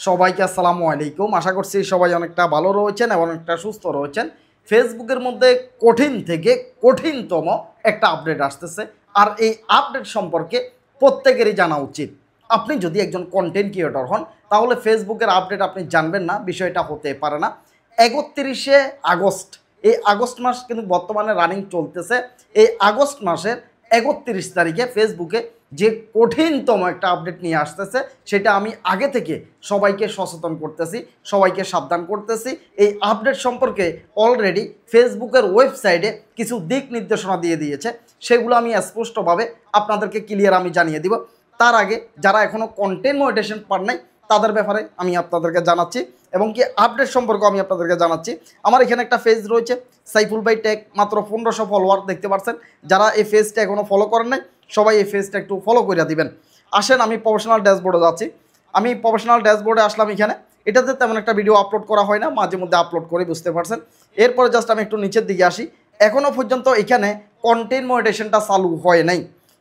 সবাইকে আসসালামু আলাইকুম। আশা করছি সবাই অনেকটা ভালো রয়েছেন এবং অনেকটা সুস্থ রয়েছেন। ফেসবুকের মধ্যে কঠিন থেকে কঠিনতম একটা আপডেট আসতেছে, আর এই আপডেট সম্পর্কে প্রত্যেকেরই জানা উচিত। আপনি যদি একজন কন্টেন্ট ক্রিয়েটর হন তাহলে ফেসবুকের আপডেট আপনি জানবেন না, বিষয়টা হতে পারে না। 31শে আগস্ট, এই আগস্ট মাস কিন্তু বর্তমানে রানিং চলতেছে। এই আগস্ট মাসের 31 তারিখে ফেসবুকে যে কঠিনতম একটা আপডেট নিয়ে আসতেছে, সেটা আমি আগে থেকে সবাইকে সচেতন করতেছি, সবাইকে সাবধান করতেছি। এই আপডেট সম্পর্কে অলরেডি ফেসবুকের ওয়েবসাইটে কিছু দিক নির্দেশনা দিয়ে দিয়েছে, সেগুলো আমি স্পষ্টভাবে আপনাদেরকে ক্লিয়ার আমি জানিয়ে দিব। তার আগে যারা এখনও কন্টেন্ট মনিটাইজেশন পান নাই তাদের ব্যাপারে আমি আপনাদেরকে জানাচ্ছি, এবং কি আপডেট সম্পর্কে আমি আপনাদেরকে জানাচ্ছি। আমার এখানে একটা পেজ রয়েছে সাইফুল ভাই টেক, মাত্র 1500 ফলোয়ার দেখতে পাচ্ছেন। যারা এই পেজটা এখনও ফলো করেন নাই সবাই এই পেজটা একটু ফলো করে দিবেন। আসেন আমি প্রফেশনাল ড্যাশবোর্ডে যাচ্ছি। আমি প্রফেশনাল ড্যাশবোর্ডে আসলাম। এখানে এটাতে তেমন একটা ভিডিও আপলোড করা হয় না, মাঝে মধ্যে আপলোড করে, বুঝতে পারছেন। এরপরে জাস্ট আমি একটু নিচের দিকে আসি। এখনও পর্যন্ত এখানে কন্টেন্ট মনিটাইজেশনটা চালু হয় নাই।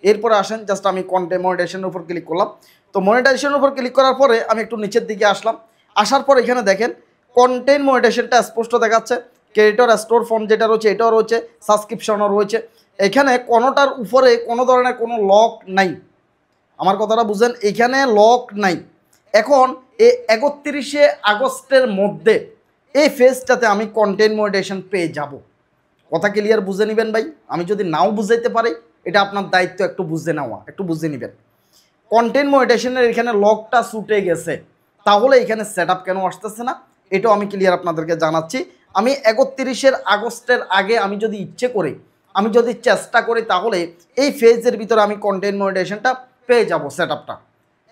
এরপরে আসেন, জাস্ট আমি কন্টেন্ট মনিটাইজেশনের উপর ক্লিক করলাম। তো মনিটাইজেশনের উপর ক্লিক করার পরে আমি একটু নিচের দিকে আসলাম। আসার পর এখানে দেখেন কন্টেন্ট মনিটাইজেশনটা স্পষ্ট দেখাচ্ছে। ক্রিয়েটর স্টোর ফন্ট যেটা রয়েছে এটাও রয়েছে, সাবস্ক্রিপশনও রয়েছে। এখানে কোনোটার উপরে কোনো ধরনের কোনো লক নাই। আমার কথাটা বুঝেন, এখানে লক নাই। এখন এই 31শে আগস্টের মধ্যে এই ফেজটাতে আমি কন্টেন্ট মনিটাইজেশন পেয়ে যাব। কথা ক্লিয়ার বুঝে নেবেন ভাই। আমি যদি নাও বুঝাইতে পারি, এটা আপনার দায়িত্ব, একটু বুঝে নেওয়া, একটু বুঝে নেবেন। কন্টেন্ট মনিটাইজেশনের এখানে লকটা ছুটে গেছে, তাহলে এখানে সেট আপ কেন আসতেছে না এটাও আমি ক্লিয়ার আপনাদেরকে জানাচ্ছি। আমি 31শে আগস্টের আগে আমি যদি ইচ্ছে করি, আমি যদি চেষ্টা করি, তাহলে এই ফেজের ভিতরে আমি কন্টেন্ট মনিটাইজেশনটা পেয়ে যাব, সেট আপটা।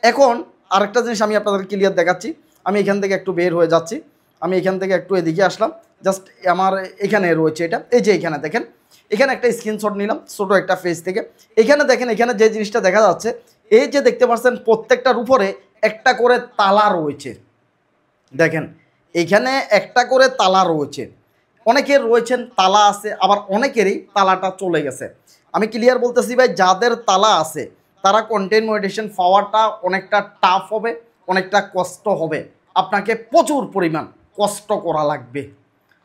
এখন আরেকটা জিনিস আমি আপনাদেরকে ক্লিয়ার দেখাচ্ছি। আমি এখান থেকে একটু বের হয়ে যাচ্ছি। আমি এখান থেকে একটু এদিকে আসলাম। জাস্ট আমার এখানে রয়েছে এটা, এই যে এখানে দেখেন, এখানে একটা স্ক্রিনশট নিলাম ছোটো একটা পেজ থেকে। এখানে দেখেন, এখানে যে জিনিসটা দেখা যাচ্ছে, এই যে দেখতে পাচ্ছেন প্রত্যেকটার উপরে একটা করে তালা রয়েছে। দেখেন এইখানে একটা করে তালা রয়েছে। অনেকের রয়েছেন তালা আছে, আবার অনেকেরই তালাটা চলে গেছে। আমি ক্লিয়ার বলতেছি ভাই, যাদের তালা আছে তারা কন্টেন্ট মনিটাইজেশন পাওয়াটা অনেকটা টাফ হবে, অনেকটা কষ্ট হবে, আপনাকে প্রচুর পরিমাণ কষ্ট করা লাগবে।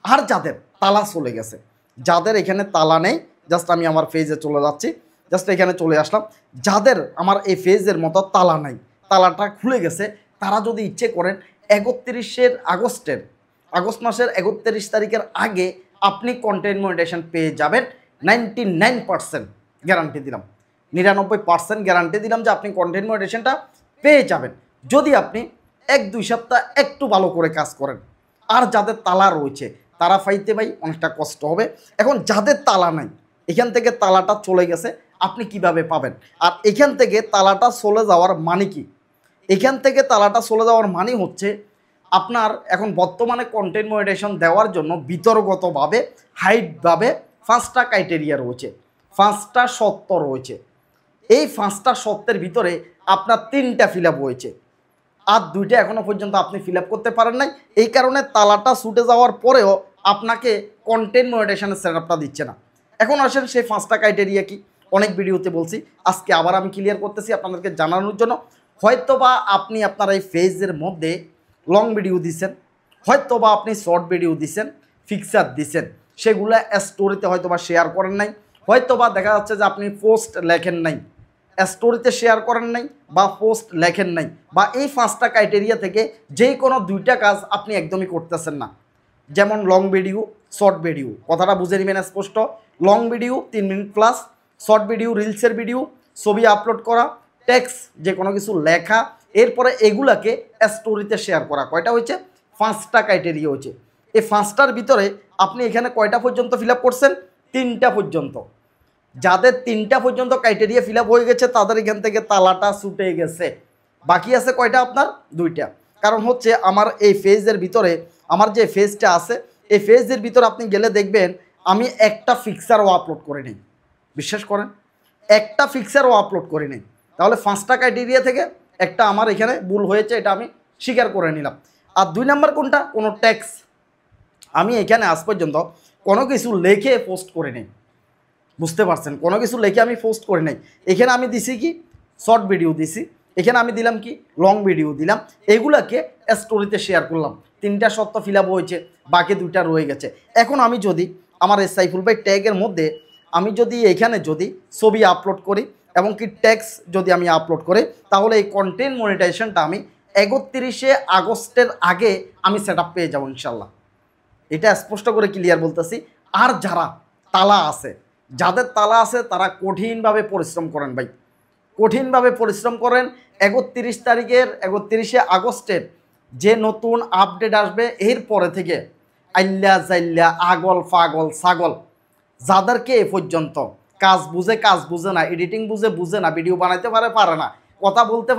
আর যাদের তালা চলে গেছে, যাদের এখানে তালা নেই, জাস্ট আমি আমার পেজে চলে যাচ্ছি। জাস্ট এখানে চলে আসলাম। যাদের আমার এই পেজের মতো তালা নাই, তালাটা খুলে গেছে, তারা যদি ইচ্ছে করেন 31শে আগস্ট মাসের 31 তারিখের আগে আপনি কন্টেন্ট মনিটাইজেশন পেয়ে যাবেন। 99% গ্যারান্টি দিলাম, 99% গ্যারান্টি দিলাম যে আপনি কন্টেন্ট মনিটাইজেশনটা পেয়ে যাবেন, যদি আপনি 1-2 সপ্তাহ একটু ভালো করে কাজ করেন। আর যাদের তালা রয়েছে তারা পাইতে ভাই অনেকটা কষ্ট হবে। এখন যাদের তালা নাই, এখান থেকে তালাটা চলে গেছে, আপনি কিভাবে পাবেন? আর এখান থেকে তালাটা চলে যাওয়ার মানে কি? এখান থেকে তালাটা চলে যাওয়ার মানে হচ্ছে আপনার এখন বর্তমানে কন্টেন্ট মনিটাইজেশন দেওয়ার জন্য বিতর্কতভাবে হাইটভাবে 5টা ক্রাইটেরিয়া রয়েছে, 5টা শর্ত রয়েছে। এই 5টা শর্তের ভিতরে আপনার 3টা ফিল আপ হয়েছে, আর 2টা এখনও পর্যন্ত আপনি ফিল আপ করতে পারেন নাই। এই কারণে তালাটা ছুটে যাওয়ার পরেও আপনাকে কন্টেন্ট মনিটাইজেশনের সেট আপটা দিচ্ছে না। এখন আসেন সেই 5টা ক্রাইটেরিয়া কি, অনেক ভিডিওতে বলছি, আজকে আবার আমি ক্লিয়ার করতেছি আপনাদেরকে জানানোর জন্য। হয়তোবা আপনি আপনার এই ফেজের মধ্যে লং ভিডিও দিচ্ছেন, হয়তোবা আপনি শর্ট ভিডিও দিচ্ছেন, ফিক্সার দিচ্ছেন, সেগুলো স্টোরিতে হয়তোবা শেয়ার করেন নাই, হয়তোবা দেখা যাচ্ছে যে আপনি পোস্ট লেখেন নাই, স্টোরিতে শেয়ার করেন নাই, বা পোস্ট লেখেন নাই, বা এই 5টা ক্রাইটেরিয়া থেকে যে কোনো 2টা কাজ আপনি একদমই করতেছেন না। যেমন লং ভিডিও, শর্ট ভিডিও, কথাটা বুঝে নেবেন স্পষ্ট। Long video 3 minute plus, short video রিলসের ভিডিও, ছবি আপলোড করা, টেক্সট যে কোনো কিছু লেখা, এরপরে এগুলাকে স্টোরিতে শেয়ার করা। কয়টা হয়েছে? 5টা ক্রাইটেরিয়া হয়েছে। এই 5টার ভিতরে আপনি এখানে কয়টা পর্যন্ত ফিল আপ করছেন? 3টা পর্যন্ত। যাদের 3টা পর্যন্ত ক্রাইটেরিয়া ফিল আপ হয়ে গেছে তাদের এখান থেকে তালাটা ছুটে গেছে। বাকি আছে কয়টা? আপনার 2টা। কারণ হচ্ছে আমার এই ফেজের ভিতরে, আমার যে ফেজটা আছে এই ফেজের ভিতরে আপনি গেলে দেখবেন আমি একটা ফিক্সারও আপলোড করে নিই। বিশ্বাস করেন, একটা ফিক্সারও আপলোড করে নিই। তাহলে 5টা ক্রাইটেরিয়া থেকে একটা আমার এখানে ভুল হয়েছে, এটা আমি স্বীকার করে নিলাম। আর 2 নাম্বার কোনটা? কোনো ট্যাক্স আমি এখানে আজ পর্যন্ত কোনো কিছু লেখে পোস্ট করে নিই। বুঝতে পারছেন, কোনো কিছু লেখে আমি পোস্ট করে নাই। এখানে আমি দিছি কি, শর্ট ভিডিও দিছি, এখানে আমি দিলাম কি লং ভিডিও দিলাম, এগুলাকে স্টোরিতে শেয়ার করলাম। 3টা শর্ত ফিল আপ হয়েছে, বাকি 2টা রয়ে গেছে। এখন আমি যদি আমার এই সাইফুল ভাই ট্যাগের মধ্যে আমি যদি এখানে যদি ছবি আপলোড করি এবং কি ট্যাক্স যদি আমি আপলোড করি, তাহলে এই কন্টেন্ট মনিটাইজেশনটা আমি 31শে আগস্টের আগে আমি সেট আপ পেয়ে যাবো ইনশাল্লাহ। এটা স্পষ্ট করে ক্লিয়ার বলতেছি। আর যারা তালা আছে, যাদের তালা আছে তারা কঠিনভাবে পরিশ্রম করেন ভাই, কঠিনভাবে পরিশ্রম করেন। 31শে আগস্টের যে নতুন আপডেট আসবে এর পরে থেকে আল্লা জাল্লা আগল পাগল ছাগল যাদেরকে এ পর্যন্ত কাজ বুঝে না, এডিটিং বুঝে না, ভিডিও বানাইতে পারে না, কথা বলতে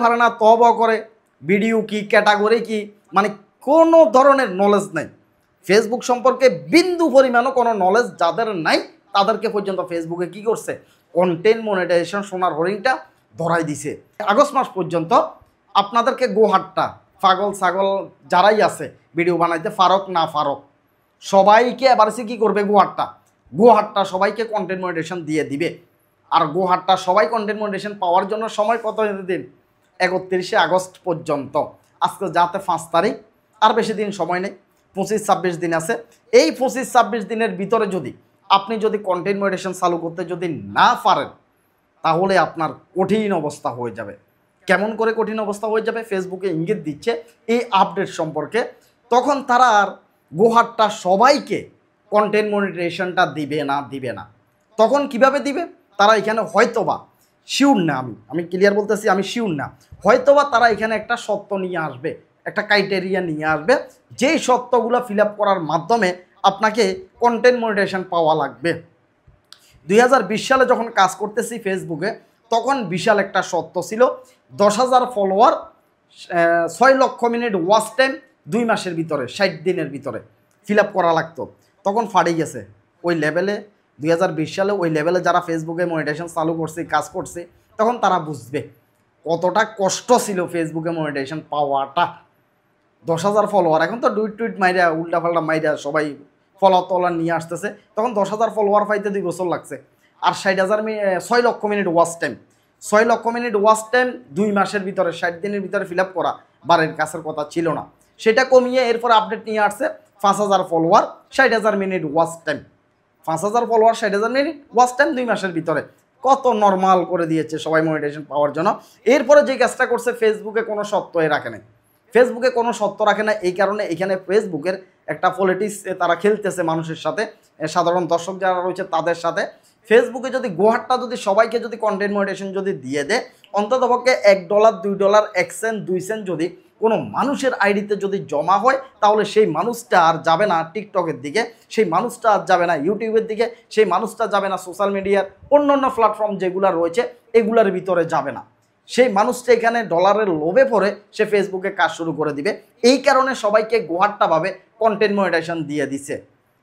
পারে না, তব করে ভিডিও কি ক্যাটাগরি কি, মানে কোনো ধরনের নলেজ নেই ফেসবুক সম্পর্কে, বিন্দু পরিমাণও কোনো নলেজ যাদের নাই তাদেরকে পর্যন্ত ফেসবুকে কি করছে কন্টেন্ট মনিটাইজেশন সোনার হরিণটা ধরাই দিছে। আগস্ট মাস পর্যন্ত আপনাদেরকে গোহাট্টা পাগল ছাগল যারাই আছে ভিডিও বানাইতে ফারক না ফারক সবাইকে এবার সে কী করবে, গোহাট্টা সবাইকে কন্টেন্ট মনিটাইজেশন দিয়ে দিবে। আর গোহাট্টা সবাই কন্টেন্ট মনিটাইজেশন পাওয়ার জন্য সময় কত দিন, 31শে আগস্ট পর্যন্ত। আজকে যাতে 5 তারিখ, আর বেশি দিন সময় নেই, 25-26 দিন আছে। এই 25-26 দিনের ভিতরে আপনি যদি কন্টেন্ট মনিটাইজেশন চালু করতে যদি না পারেন, তাহলে আপনার কঠিন অবস্থা হয়ে যাবে। কেমন করে কঠিন অবস্থা হয়ে যাবে, ফেসবুকে ইঙ্গিত দিচ্ছে এই আপডেট সম্পর্কে। তখন তারা আর গোহাট্টা সবাইকে কন্টেন্ট মনিটাইজেশনটা দিবে না। তখন কিভাবে দিবে, তারা এখানে হয়তোবা শিওর না, আমি ক্লিয়ার বলতেছি, আমি শিওর না, হয়তোবা তারা এখানে একটা সত্য নিয়ে আসবে, একটা ক্রাইটেরিয়া নিয়ে আসবে, যেই সত্যগুলো ফিল আপ করার মাধ্যমে আপনাকে কন্টেন্ট মনিটাইজেশন পাওয়া লাগবে। 2020 সালে যখন কাজ করতেছি ফেসবুকে, তখন বিশাল একটা সত্য ছিল, 10,000 ফলোয়ার, 6 লক্ষ মিনিট ওয়াচ টাইম 2 মাসের ভিতরে, 60 দিনের ভিতরে ফিল আপ করা লাগতো। তখন ফাড়ে গেছে ওই লেভেলে। 2020 সালে ওই লেভেলে যারা ফেসবুকে মনিটাইজেশন চালু করছে, কাজ করছে, তখন তারা বুঝবে কতটা কষ্ট ছিল ফেসবুকে মনিটাইজেশন পাওয়াটা। 10,000 ফলোয়ার, এখন তো টুইট মাইরা উল্টাপাল্টা মাইরা সবাই ফলোয়ার নিয়ে আসতেছে। তখন 10,000 ফলোয়ার পাইতে 2 বছর লাগছে। আর 6 লক্ষ মিনিট ওয়াচ টাইম, 6 লক্ষ মিনিট ওয়াচ টাইম 2 মাসের ভিতরে, 60 দিনের ভিতরে ফিল আপ করা বারের কাছের কথা ছিল না। সেটা কমিয়ে এরপর আপডেট নিয়ে আসছে 5,000 follower, 60,000 minute watch time. 5,000 follower, 60,000 minute watch time 2 মাসের ভিতরে, কত নর্মাল করে দিয়েছে সবাই মনিটাইজেশন পাওয়ার জন্য। এরপরে যে কাজটা করছে, ফেসবুকে কোনো সত্যই রাখে নাই, ফেসবুকে কোনো সত্য রাখে না। এই কারণে এখানে ফেসবুকের একটা পলিটিক্স তারা খেলতেছে মানুষের সাথে, সাধারণ দর্শক যারা রয়েছে তাদের সাথে। ফেসবুকে যদি গোহাট্টা যদি সবাইকে যদি কন্টেন্ট মনিটাইজেশন যদি দিয়ে দেয়, অন্ততপক্ষে $1, $2, 1 সেন্ট 2 সেন্ট যদি কোনো মানুষের আইডিতে যদি জমা হয়, তাহলে সেই মানুষটা আর যাবে না টিকটকের দিকে, সেই মানুষটা আর যাবে না ইউটিউবের দিকে, সেই মানুষটা যাবে না সোশ্যাল মিডিয়ার অন্য প্ল্যাটফর্ম যেগুলো রয়েছে এগুলার ভিতরে যাবে না। সেই মানুষটা এখানে ডলারের লোভে পড়ে সে ফেসবুকে কাজ শুরু করে দিবে। এই কারণে সবাইকে গোহাট্টাভাবে কন্টেন্ট মনিটাইজেশন দিয়ে দিছে,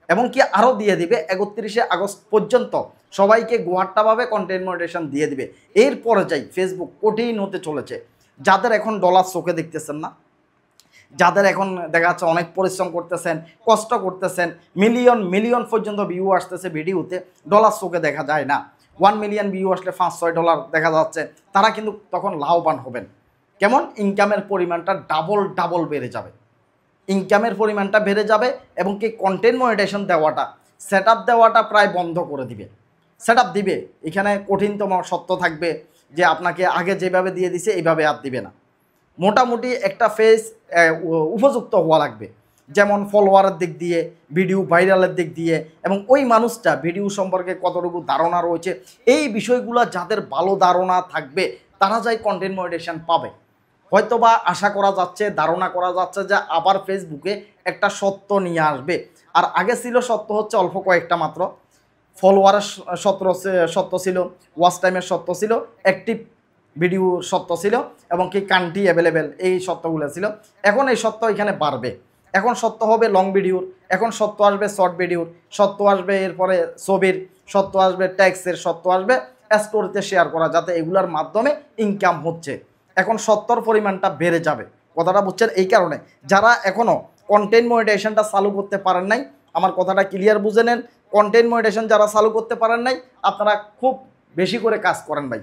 এবং কি আরও দিয়ে দিবে 31শে আগস্ট পর্যন্ত সবাইকে গোহাট্টাভাবে কন্টেন্ট মনিটাইজেশন দিয়ে দিবে। এরপরে যাই ফেসবুক কঠিন হতে চলেছে। যাদের এখন ডলার চোখে দেখতেছেন না, যাদের এখন দেখা যাচ্ছে অনেক পরিশ্রম করতেছেন, কষ্ট করতেছেন, মিলিয়ন পর্যন্ত ভিউ আসতেছে ভিডিওতে, ডলার চোখে দেখা যায় না। 1 মিলিয়ন ভিউ আসলে $5-6 দেখা যাচ্ছে, তারা কিন্তু তখন লাভবান হবেন। কেমন, ইনকামের পরিমাণটা ডাবল বেড়ে যাবে, ইনকামের পরিমাণটা বেড়ে যাবে, এবং কি কন্টেন্ট মনিটাইজেশন দেওয়াটা, সেট আপ দেওয়াটা প্রায় বন্ধ করে দিবে। সেট আপ দিবে, এখানে কঠিনতম সত্য থাকবে যে আপনাকে আগে যেভাবে দিয়ে দিছে এইভাবে আর দিবে না। মোটামুটি একটা ফেস উপযুক্ত হওয়া লাগবে, যেমন ফলোয়ারের দিক দিয়ে, ভিডিও ভাইরালের দিক দিয়ে, এবং ওই মানুষটা ভিডিও সম্পর্কে কতটুকু ধারণা রয়েছে, এই বিষয়গুলো যাদের ভালো ধারণা থাকবে তারা যাই কন্টেন্ট মনিটাইজেশন পাবে। হয়তোবা আশা করা যাচ্ছে, ধারণা করা যাচ্ছে যে আবার ফেসবুকে একটা সত্য নিয়ে আসবে। আর আগে ছিল সত্য হচ্ছে অল্প কয়েকটা মাত্র, ফলোয়ারের সত্য ছিল, ওয়াচ টাইমের সত্য ছিল, অ্যাক্টিভ ভিডিওর সত্য ছিল, এবং কি কান্ট্রি অ্যাভেলেবেল, এই সত্যগুলো ছিল। এখন এই সত্য এখানে বাড়বে, এখন সত্য হবে লং ভিডিওর, এখন সত্য আসবে শর্ট ভিডিওর, সত্য আসবে এরপরে ছবির, সত্য আসবে ট্যাক্সের, সত্য আসবে স্টোরিতে শেয়ার করা, যাতে এগুলোর মাধ্যমে ইনকাম হচ্ছে। এখন সত্যর পরিমাণটা বেড়ে যাবে, কথাটা বুঝছেন? এই কারণে যারা এখনও কন্টেন্ট মনিটাইজেশনটা চালু করতে পারেন নাই, আমার কথাটা ক্লিয়ার বুঝে নেন। কন্টেন্ট মনিটাইজেশন যারা চালু করতে পারেন নাই, আপনারা খুব বেশি করে কাজ করেন ভাই,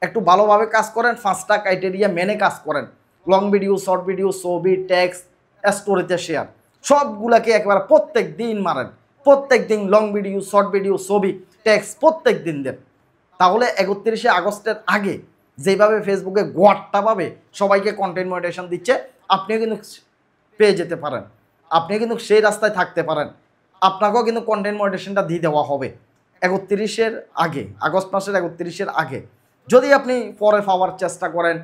একটু ভালোভাবে কাজ করেন, 5টা ক্রাইটেরিয়া মেনে কাজ করেন। লং ভিডিও, শর্ট ভিডিও, ছবি, টেক্সট, স্টোরিতে শেয়ার, সবগুলাকে একবার প্রত্যেক দিন মারেন। প্রত্যেক দিন লং ভিডিও, শর্ট ভিডিও, ছবি, টেক্সট প্রত্যেক দিন দেন। তাহলে 31শে আগস্টের আগে যেভাবে ফেসবুকে গোয়াট্টাভাবে সবাইকে কন্টেন্ট মনিটাইজেশন দিচ্ছে, আপনিও কিন্তু পেয়ে যেতে পারেন। আপনিও কিন্তু সেই রাস্তায় থাকতে পারেন। আপনাকেও কিন্তু কন্টেন্ট মনিটাইজেশনটা দিয়ে দেওয়া হবে 31শে আগে, আগস্ট মাসের 31শে আগে। যদি আপনি পরে পাওয়ার চেষ্টা করেন,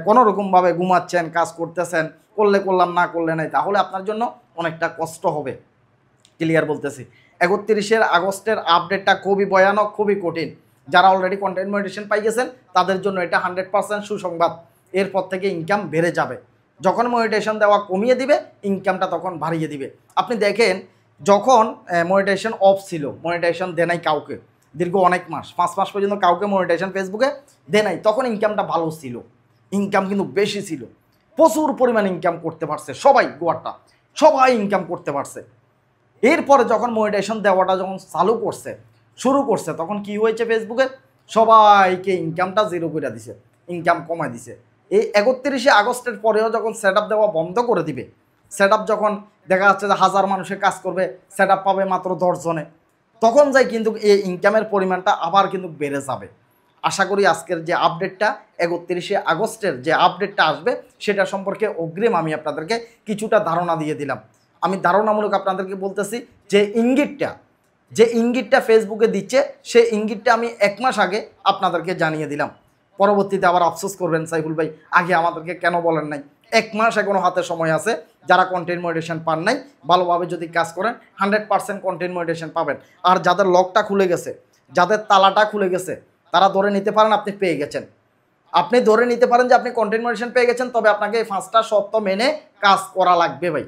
কোনো রকমভাবে ঘুমাচ্ছেন, কাজ করতেছেন, করলে করলাম, না করলে নাই, তাহলে আপনার জন্য অনেকটা কষ্ট হবে। ক্লিয়ার বলতেছি, 31শে আগস্টের আপডেটটা খুবই ভয়ানক, খুবই কঠিন। যারা অলরেডি কন্টেন্ট মনিটাইজেশন পাই গেছেন তাদের জন্য এটা 100% সুসংবাদ। এরপর থেকে ইনকাম বেড়ে যাবে। যখন মনিটাইজেশন দেওয়া কমিয়ে দিবে, ইনকামটা তখন বাড়িয়ে দিবে। আপনি দেখেন, যখন মনিটাইজেশন অফ ছিল, মনিটাইজেশন দেয় নাই কাউকে দীর্ঘ অনেক মাস, 5 মাস পর্যন্ত কাউকে মনিটাইজেশন ফেসবুকে দেয় নাই, তখন ইনকামটা ভালো ছিল, ইনকাম কিন্তু বেশি ছিল, প্রচুর পরিমাণে ইনকাম করতে পারছে সবাই, গোয়াটা সবাই ইনকাম করতে পারছে। এরপরে যখন মনিটাইজেশন দেওয়াটা যখন চালু করছে, শুরু করছে, তখন কি হয়েছে, ফেসবুকে সবাইকে ইনকামটা জিরো করে দিছে, ইনকাম কমায় দিছে। এই 31শে আগস্টের পরেও যখন সেট আপ দেওয়া বন্ধ করে দিবে, সেট আপ যখন দেখা যাচ্ছে যে 1000 মানুষের কাজ করবে, সেট আপ পাবে মাত্র 10 জনে, তখন যাই কিন্তু এই ইনকামের পরিমাণটা আবার কিন্তু বেড়ে যাবে। আশা করি আজকের যে আপডেটটা, 31শে আগস্টের যে আপডেটটা আসবে, সেটা সম্পর্কে অগ্রিম আমি আপনাদেরকে কিছুটা ধারণা দিয়ে দিলাম। আমি ধারণামূলক আপনাদেরকে বলতেছি, যে ইঙ্গিতটা ফেসবুকে দিচ্ছে, সেই ইঙ্গিতটা আমি 1 মাস আগে আপনাদেরকে জানিয়ে দিলাম। পরবর্তীতে আবার আফসোস করবেন, সাইফুল ভাই আগে আমাদেরকে কেন বলেন নাই। 1 মাস এখনও হাতে সময় আছে। যারা কন্টেন্ট মনিটাইজেশন পান নাই, ভালোভাবে যদি কাজ করেন 100% কন্টেন্ট মনিটাইজেশন পাবেন। আর যাদের লকটা খুলে গেছে, যাদের তালাটা খুলে গেছে, তারা ধরে নিতে পারেন আপনি পেয়ে গেছেন। আপনি ধরে নিতে পারেন যে আপনি কন্টেন্ট মনিটাইজেশন পেয়ে গেছেন, তবে আপনাকে এই 5টা শর্ত মেনে কাজ করা লাগবে ভাই।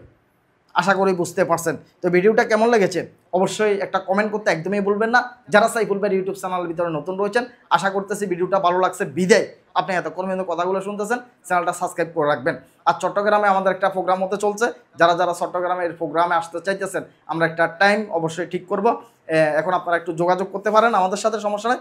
আশা করি বুঝতে পারছেন। তো ভিডিওটা কেমন লেগেছে অবশ্যই একটা কমেন্ট করতে একদমই ভুলবেন না। যারা সাইফুল ভাই ইউটিউব চ্যানেলের ভিতরে নতুন রয়েছেন, আশা করতেছি ভিডিওটা ভালো লাগছে বিদায় আপনি এতক্ষণ পর্যন্ত কথাগুলো শুনতেছেন, চ্যানেলটা সাবস্ক্রাইব করে রাখবেন। আর চট্টগ্রামে আমাদের একটা প্রোগ্রাম হতে চলছে, যারা যারা চট্টগ্রামের প্রোগ্রামে আসতে চাইতেছেন, আমরা একটা টাইম অবশ্যই ঠিক করব। এখন আপনারা একটু যোগাযোগ করতে পারেন আমাদের সাথে, সমস্যা নেই।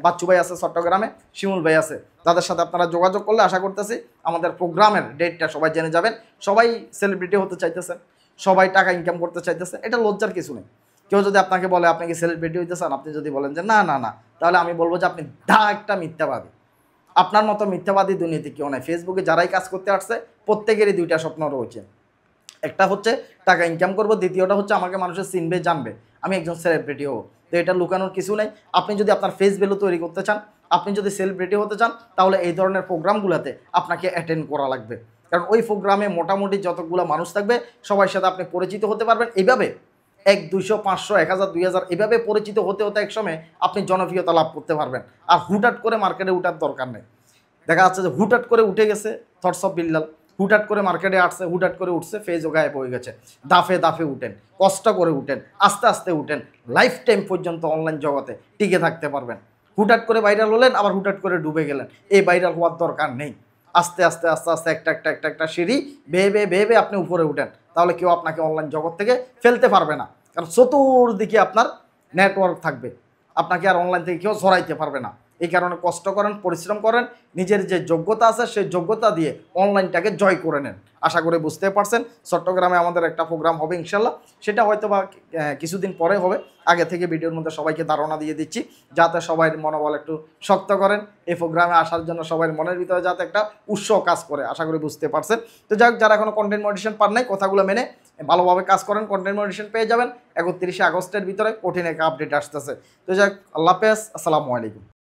বাচ্চু ভাই আছে চট্টগ্রামে, শিমুল ভাই আছে, তাদের সাথে আপনারা যোগাযোগ করলে আশা করতেছি আমাদের প্রোগ্রামের ডেটটা সবাই জেনে যাবেন। সবাই সেলিব্রিটি হতে চাইতেছেন, সবাই টাকা ইনকাম করতে চাইতেছে, এটা লজ্জার কিছু নেই। কেউ যদি আপনাকে বলে আপনি কি সেলিব্রিটি হইতে চান, আপনি যদি বলেন যে না না না, তাহলে আমি বলবো যে আপনি একটা মিথ্যাবাদী। আপনার মতো মিথ্যাবাদী দুনিয়াতে কেউ নাই। ফেসবুকে যারাই কাজ করতে আসছে প্রত্যেকেরই 2টা স্বপ্ন রয়েছে। একটা হচ্ছে টাকা ইনকাম করব, দ্বিতীয়টা হচ্ছে আমাকে মানুষের চিনবে, জানবে, আমি একজন সেলিব্রিটি হব। তো এটা লুকানোর কিছু নেই। আপনি যদি আপনার ফেস ভ্যালু তৈরি করতে চান, আপনি যদি সেলিব্রিটি হতে চান, তাহলে এই ধরনের প্রোগ্রামগুলোতে আপনাকে অ্যাটেন্ড করা লাগবে। কারণ ওই প্রোগ্রামে মোটামুটি যতগুলো মানুষ থাকবে সবার সাথে আপনি পরিচিত হতে পারবেন। এইভাবে 1, 200, 500, 1000, 2000 এভাবে পরিচিত হতে হতে একসময় আপনি জনপ্রিয়তা লাভ করতে পারবেন। আর হুটহাট করে মার্কেটে উঠার দরকার নেই। দেখা যাচ্ছে যে হুটহাট করে উঠে গেছে থটস অফ বিল্লাল, হুটহাট করে মার্কেটে আসছে, হুটহাট করে উঠছে, ফেজও গায়েব হয়ে গেছে। দাফে দাফে উঠেন, কষ্ট করে উঠেন, আস্তে আস্তে উঠেন, লাইফ টাইম পর্যন্ত অনলাইন জগতে টিকে থাকতে পারবেন। হুটহাট করে ভাইরাল হলেন, আবার হুটহাট করে ডুবে গেলেন, এই ভাইরাল হওয়ার দরকার নেই। আস্তে আস্তে আস্তে আস্তে একটা সিঁড়ি বেয়ে আপনি উপরে উঠেন, তাহলে কেউ আপনাকে অনলাইন জগৎ থেকে ফেলতে পারবে না। কারণ চতুর্দিকে আপনার নেটওয়ার্ক থাকবে, আপনাকে আর অনলাইন থেকে কেউ সরাইতে পারবে না। এই কারণে কষ্ট করেন, পরিশ্রম করেন, নিজের যে যোগ্যতা আছে সেই যোগ্যতা দিয়ে অনলাইনটাকে জয় করে নেন। আশা করি বুঝতে পারছেন। চট্টগ্রামে আমাদের একটা প্রোগ্রাম হবে ইনশাল্লাহ, সেটা হয়তো বা কিছুদিন পরে হবে। আগে থেকে ভিডিওর মধ্যে সবাইকে ধারণা দিয়ে দিচ্ছি, যাতে সবাই মনোবল একটু শক্ত করেন। এই প্রোগ্রামে আসার জন্য সবাই মনের ভিতরে যাতে একটা উৎসাহ কাজ করে, আশা করি বুঝতে পারছেন। তো যাই হোক, যারা এখনো কন্টেন্ট মনিটাইজেশন পান নাই, কথাগুলো মেনে ভালোভাবে কাজ করেন, কন্টেন্ট মনিটাইজেশন পেয়ে যাবেন। 31শে আগস্টের ভিতরে কঠিন একটা আপডেট আসতেছে। তো যাই হোক, আল্লাহ হাফেজ, আসসালামু আলাইকুম।